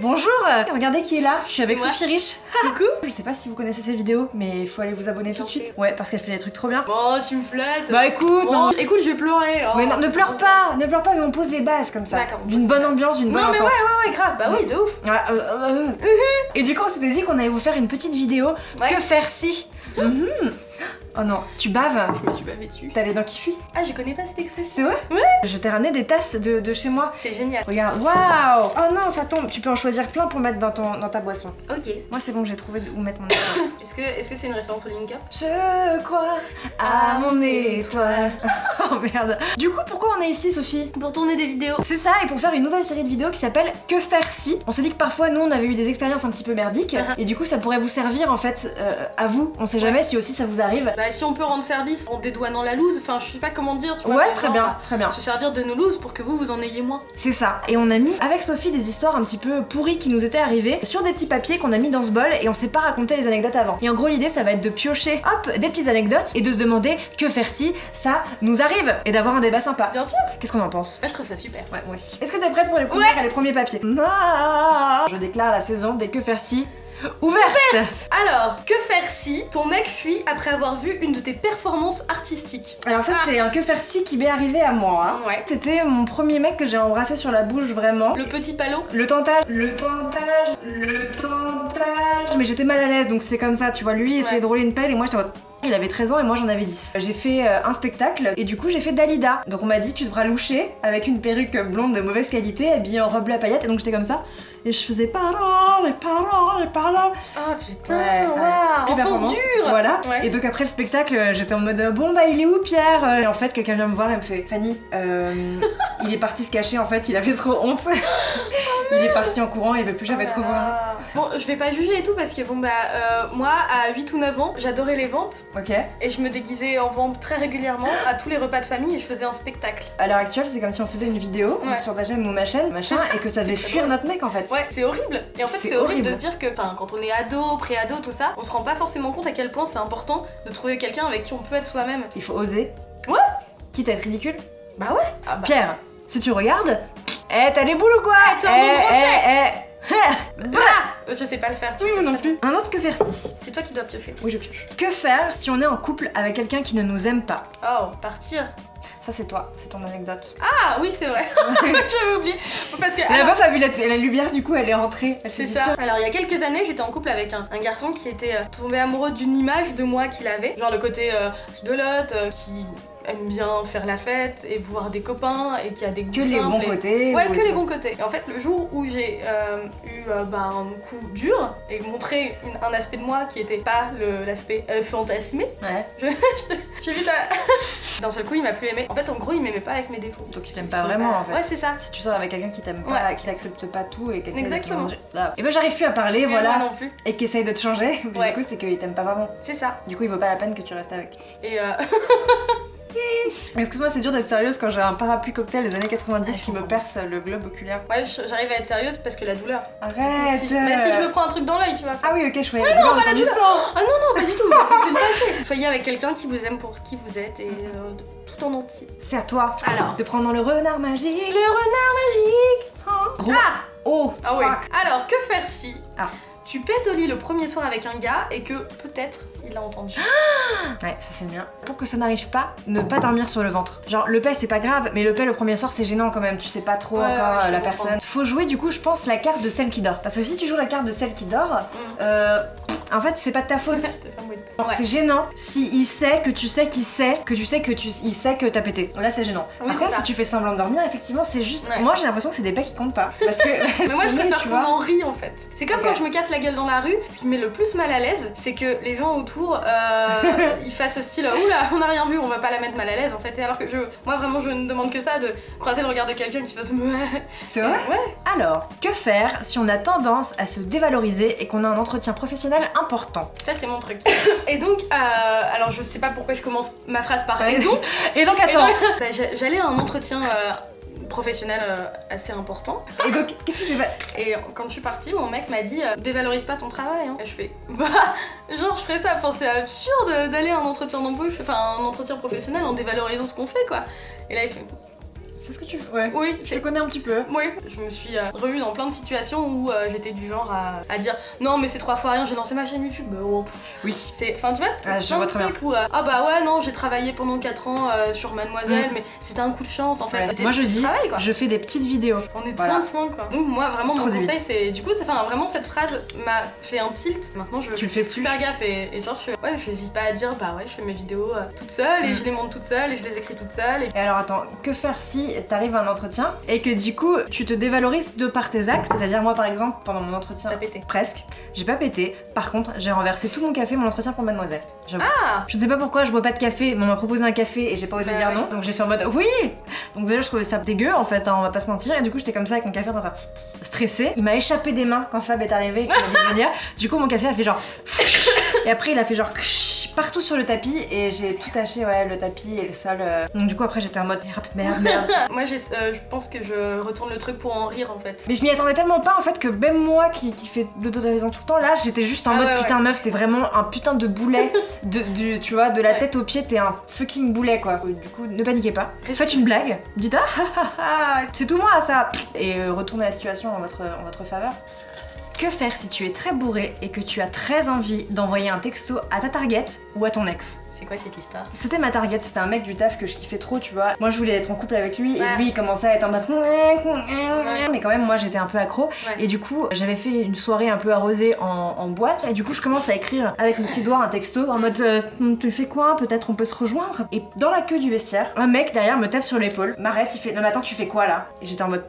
Bonjour. Regardez qui est là, je suis avec Sophie Rich. Coucou. Je sais pas si vous connaissez ses vidéos, mais il faut aller vous abonner tout de suite. Ouais, parce qu'elle fait des trucs trop bien. Bon, tu me flattes. Bah écoute, bon, non. Écoute, je vais pleurer. Oh, Mais non, ne pleure pas, mais on pose les bases comme ça. D'une bonne ambiance, d'une bonne entente. Non mais ouais, grave, bah oui, de ouf. Et du coup, on s'était dit qu'on allait vous faire une petite vidéo. Que faire si Oh non, tu baves. Je me suis bavée dessus. T'as les dents qui fuient. Ah, je connais pas cette expression. C'est vrai? Ouais. Je t'ai ramené des tasses de chez moi. C'est génial. Regarde, waouh. Oh non, ça tombe. Tu peux en choisir plein pour mettre dans ta boisson. Ok. Moi c'est bon, j'ai trouvé où mettre mon étoile. Est-ce que c'est une référence au Linka? Je crois à mon étoile. Oh merde. Du coup, pourquoi on est ici, Sophie? Pour tourner des vidéos. C'est ça, et pour faire une nouvelle série de vidéos qui s'appelle Que faire si. On s'est dit que parfois nous on avait eu des expériences un petit peu merdiques et du coup ça pourrait vous servir en fait à vous. On sait jamais si aussi ça vous arrive. Bah si on peut rendre service en dédouanant la loose, enfin je sais pas comment dire, tu vois. Ouais, très bien, très bien. Se servir de nos looses pour que vous en ayez moins. C'est ça. Et on a mis avec Sophie des histoires un petit peu pourries qui nous étaient arrivées sur des petits papiers qu'on a mis dans ce bol et on s'est pas raconté les anecdotes avant. Et en gros l'idée ça va être de piocher hop des petites anecdotes et de se demander que faire si ça nous arrive et d'avoir un débat sympa. Bien sûr. Qu'est-ce qu'on en pense? Moi je trouve ça super. Ouais, moi aussi. Est-ce que t'es prête pour les premiers papiers? Je déclare la saison des que faire si ouverte. Alors, que faire si ton mec fuit après avoir vu une de tes performances artistiques? Alors ça c'est un que faire si qui m'est arrivé à moi. Hein. Ouais. C'était mon premier mec que j'ai embrassé sur la bouche vraiment. Le petit palot. Le tentage. Mais j'étais mal à l'aise donc c'est comme ça, tu vois, lui il essayait de rouler une pelle et moi j'étais en mode... Il avait 13 ans et moi j'en avais 10. J'ai fait un spectacle et du coup j'ai fait Dalida. Donc on m'a dit tu devras loucher avec une perruque blonde de mauvaise qualité habillée en robe bleue à paillettes et donc j'étais comme ça et je faisais parole. Oh putain, waouh, enfance dure. Voilà. Et donc après le spectacle j'étais en mode bon bah il est où Pierre? Et en fait quelqu'un vient me voir et me fait Fanny, il est parti se cacher en fait, il avait trop honte. Il est parti en courant, il veut plus jamais te revoir. Bon, je vais pas juger et tout parce que bon bah moi à 8 ou 9 ans j'adorais les vampes. Ok. Et je me déguisais en vampe très régulièrement à tous les repas de famille et je faisais un spectacle. À l'heure actuelle c'est comme si on faisait une vidéo sur ta chaîne ou ma chaîne machin et que ça devait fuir notre mec en fait. Ouais, c'est horrible. Et en fait c'est horrible de se dire que quand on est ado, pré-ado, tout ça, on se rend pas forcément compte à quel point c'est important de trouver quelqu'un avec qui on peut être soi-même. Il faut oser. Ouais. Quitte à être ridicule. Bah ouais. Ah bah. Pierre, si tu regardes, t'as les boules ou quoi? T'as un bon crochet. Je sais pas le faire, oui, moi non plus. Un autre que faire si. C'est toi qui dois piocher. Oui, je pioche. Que faire si on est en couple avec quelqu'un qui ne nous aime pas? Oh, partir. Ça c'est toi, c'est ton anecdote. Ah oui c'est vrai, j'avais oublié. Parce que, la meuf a vu la lumière du coup elle est rentrée. C'est ça. Alors il y a quelques années j'étais en couple avec un garçon qui était tombé amoureux d'une image de moi qu'il avait. Genre le côté rigolote, qui aime bien faire la fête et voir des copains et qui a des goûts que les bons côtés. Ouais, que les bons côtés. Et en fait le jour où j'ai eu un coup dur et montré un aspect de moi qui était pas l'aspect fantasmé, j'ai vu d'un seul coup il m'a plus aimé. En fait en gros il m'aimait pas avec mes défauts. Donc il t'aime pas vraiment en fait. Ouais c'est ça. Si tu sors avec quelqu'un qui t'aime pas, qui n'accepte pas tout et qui essaie de te manger. Et ben j'arrive plus à parler, voilà. Moi non plus. Et qui essaye de te changer. Du coup c'est qu'il t'aime pas vraiment. C'est ça. Du coup il vaut pas la peine que tu restes avec. Et excuse-moi, c'est dur d'être sérieuse quand j'ai un parapluie cocktail des années 90 qui me perce le globe oculaire. Ouais, j'arrive à être sérieuse parce que la douleur. Arrête. Mais si je me prends un truc dans l'œil, tu vois. Ah oui, ok, je voyais. Non, pas la douleur. Ah non, pas du tout. C'est le passé. Soyez avec quelqu'un qui vous aime pour qui vous êtes et tout en entier. C'est à toi. Alors, de prendre le renard magique. Le renard magique. Gros. Oh. Ah ouais. Alors, que faire si tu pètes au lit le premier soir avec un gars et que peut-être il a entendu. Ouais, ça c'est bien. Pour que ça n'arrive pas, ne pas dormir sur le ventre. Genre le paix c'est pas grave, mais le paix le premier soir c'est gênant quand même, tu sais pas trop encore la personne. Faut jouer du coup je pense la carte de celle qui dort. Parce que si tu joues la carte de celle qui dort, en fait c'est pas de ta faute. C'est gênant si il sait que tu sais qu'il sait que tu sais que il sait que t'as pété. Là c'est gênant. Par contre si tu fais semblant de dormir, effectivement c'est juste... Moi j'ai l'impression que c'est des paix qui comptent pas. Parce que... mais moi je préfère qu'on en rit en fait. C'est comme quand je me casse la gueule dans la rue, ce qui me met le plus mal à l'aise, c'est que les gens autour ils fassent style oula on a rien vu, on va pas la mettre mal à l'aise en fait. Et alors que moi vraiment je ne demande que ça, de croiser le regard de quelqu'un qui fasse c'est vrai. Ouais. Alors, que faire si on a tendance à se dévaloriser et qu'on a un entretien professionnel important? Ça c'est mon truc. Et donc, alors je sais pas pourquoi je commence ma phrase par et donc. Et donc attends. Bah, j'allais à un entretien professionnel assez important. Et donc, qu'est-ce qui s'est passé? Et quand je suis partie, mon mec m'a dit dévalorise pas ton travail. Hein. Et je fais bah, genre je ferais ça. Enfin, c'est absurde d'aller à un entretien d'embauche, enfin un entretien professionnel en dévalorisant ce qu'on fait quoi. Et là il fait C'est ce que tu fais? Ouais. Oui, je te connais un petit peu. Oui, je me suis revue dans plein de situations où j'étais du genre à dire non mais c'est 3 fois rien, j'ai lancé ma chaîne YouTube. Oui. C'est, enfin tu vois, je vois très bien. Où, ah bah ouais non, j'ai travaillé pendant 4 ans sur Mademoiselle, mais c'était un coup de chance en fait. Moi je dis, travail, quoi. Je fais des petites vidéos. On est soin de soin quoi. Donc moi vraiment mon conseil c'est, du coup ça fait vraiment cette phrase m'a fait un tilt. Maintenant je tu le fais super gaffe et genre je n'hésite pas à dire bah ouais je fais mes vidéos toute seule et je les monte toute seule et je les écris toute seule. Et alors attends, que faire si t'arrives à un entretien et que du coup tu te dévalorises de par tes actes, c'est-à-dire moi par exemple pendant mon entretien, t'as pété. Presque, j'ai pas pété, par contre j'ai renversé tout mon café mon entretien pour Mademoiselle. Ah je sais pas pourquoi je bois pas de café, mais on m'a proposé un café et j'ai pas osé dire non, donc j'ai fait en mode oui. Donc déjà je trouvais ça dégueu en fait, hein, on va pas se mentir, et du coup j'étais comme ça avec mon café en train de faire stressé. Il m'a échappé des mains quand Fab est arrivé et qu'il m'a dit de venir. Du coup mon café a fait genre et après il a fait genre partout sur le tapis et j'ai tout taché, le tapis et le sol. Donc du coup après j'étais en mode merde. Moi je pense que je retourne le truc pour en rire en fait. Mais je m'y attendais tellement pas en fait que même moi qui fait l'autodérision tout le temps, là j'étais juste en mode putain meuf t'es vraiment un putain de boulet, tu vois, de la tête aux pieds t'es un fucking boulet quoi. Du coup ne paniquez pas, faites une blague, dites c'est tout moi ça, et retournez la situation en votre faveur. Que faire si tu es très bourré et que tu as très envie d'envoyer un texto à ta target ou à ton ex? C'est quoi cette histoire? C'était ma target, c'était un mec du taf que je kiffais trop, tu vois. Moi je voulais être en couple avec lui et lui il commençait à être en mode mais quand même moi j'étais un peu accro et du coup j'avais fait une soirée un peu arrosée en boîte et du coup je commence à écrire avec mon petit doigt un texto en mode tu fais quoi? Peut-être on peut se rejoindre? Et dans la queue du vestiaire, un mec derrière me tape sur l'épaule, m'arrête, il fait non mais attends tu fais quoi là? Et j'étais en mode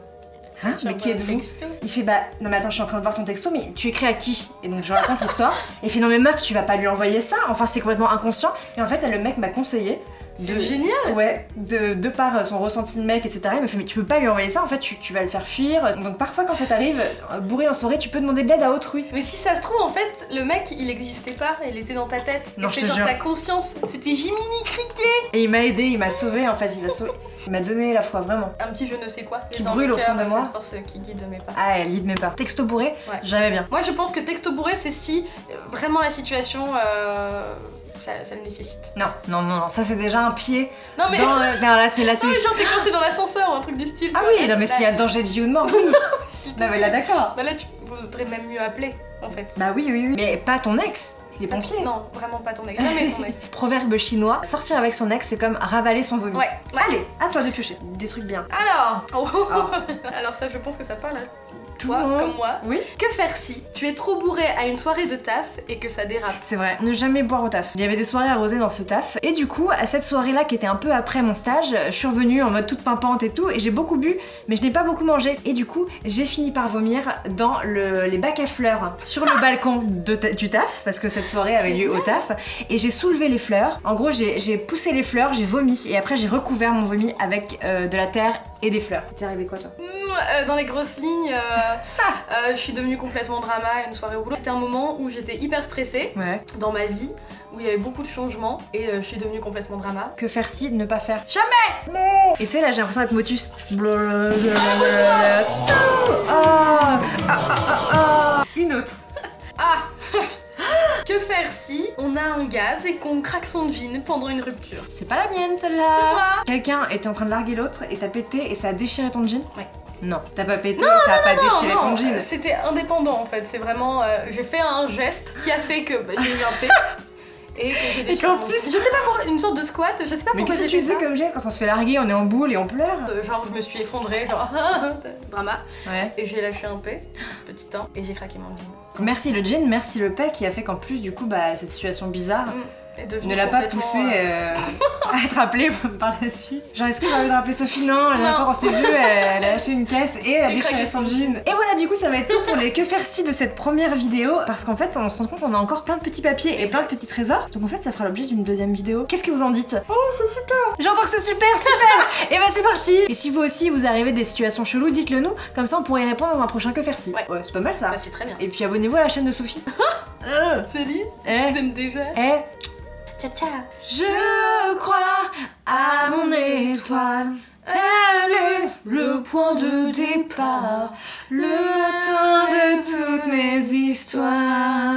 hein? Mais qui êtes-vous? Il fait bah non mais attends je suis en train de voir ton texto mais tu écris à qui? Et donc je lui raconte l'histoire et il fait non mais meuf tu vas pas lui envoyer ça, enfin c'est complètement inconscient. Et en fait là, le mec m'a conseillé c'est génial! Ouais, de par son ressenti de mec, etc. Il me fait mais tu peux pas lui envoyer ça, en fait tu vas le faire fuir. Donc parfois quand ça t'arrive, bourré en soirée, tu peux demander de l'aide à autrui. Mais si ça se trouve en fait, le mec il existait pas, il était dans ta tête. Non, c'est genre ta conscience, c'était Jiminy Criquet! Et il m'a aidé, il m'a sauvé en fait, il m'a donné la foi vraiment. Un petit je ne sais quoi. Qui brûle au fond de moi. Cette force qui guide mes pas. Ah elle guide mes pas. Texto bourré, jamais bien. Moi je pense que texto bourré c'est si vraiment la situation... Ça le nécessite. Non, ça c'est déjà un pied. Non mais. Non, là c'est. Non mais genre t'es coincé dans l'ascenseur ou un truc du style. Ah oui, non mais s'il y a danger de vie ou de mort, oui. Non mais là d'accord. Bah là tu voudrais même mieux appeler en fait. Bah oui. Mais pas ton ex. Les pompiers. Non, vraiment pas ton ex. Jamais ton ex. Proverbe chinois, sortir avec son ex c'est comme ravaler son vomi. Ouais. Allez, à toi de piocher. Des trucs bien. Alors. Alors ça je pense que ça parle à toi comme moi. Oui. Que faire si tu es trop bourré à une soirée de taf et que ça dérape? C'est vrai, ne jamais boire au taf. Il y avait des soirées arrosées dans ce taf et du coup à cette soirée là qui était un peu après mon stage, je suis revenue en mode toute pimpante et tout et j'ai beaucoup bu mais je n'ai pas beaucoup mangé et du coup j'ai fini par vomir dans les bacs à fleurs sur le balcon du taf parce que cette soirée avait lieu au taf et j'ai soulevé les fleurs. En gros j'ai poussé les fleurs, j'ai vomi et après j'ai recouvert mon vomi avec de la terre et des fleurs. T'es arrivé quoi toi? Dans les grosses lignes, je suis devenue complètement drama à une soirée au boulot. C'était un moment où j'étais hyper stressée dans ma vie, où il y avait beaucoup de changements et je suis devenue complètement drama. Que faire si, ne pas faire? Jamais! Non! Et c'est là j'ai l'impression d'être Motus. Une autre. Que faire si on a un gaz et qu'on craque son jean pendant une rupture? C'est pas la mienne celle-là. Quelqu'un était en train de larguer l'autre et t'as pété et ça a déchiré ton jean? Ouais. Non, t'as pas pété, ça a pas déchiré ton jean. C'était indépendant en fait, c'est vraiment... j'ai fait un geste qui a fait que j'ai eu un pet. Et que j'ai déchiré mon jean. Je sais pas pourquoi, une sorte de squat, je sais pas pourquoi j'ai fait ça. Mais qu'est-ce que tu faisais comme geste quand on se fait larguer, on est en boule et on pleure? Genre je me suis effondrée, genre drama. Ouais. Et j'ai lâché un pet, petit temps, et j'ai craqué mon jean. Merci le jean, merci le paix qui a fait qu'en plus du coup cette situation bizarre ne l'a pas poussé à être appelée par la suite. Genre est-ce que j'ai envie de rappeler Sophie? Non, la dernière fois qu'on s'est vu, elle a lâché une caisse et elle a déchiré son jean. Et voilà, du coup ça va être tout pour les que faire si de cette première vidéo parce qu'en fait on se rend compte qu'on a encore plein de petits papiers et plein de petits trésors. Donc en fait ça fera l'objet d'une deuxième vidéo. Qu'est-ce que vous en dites? Oh c'est super! J'entends que c'est super! Et bah c'est parti! Et si vous aussi vous arrivez des situations cheloues, dites-le nous, comme ça on pourrait y répondre dans un prochain que faire si. Ouais, c'est pas mal ça. Bah c'est très bien. Et puis abonnez-vous à la chaîne de Sophie. Salut! Je vous aime déjà. Ciao ciao. Je crois à mon étoile. Elle est le point de départ, le matin de toutes mes histoires.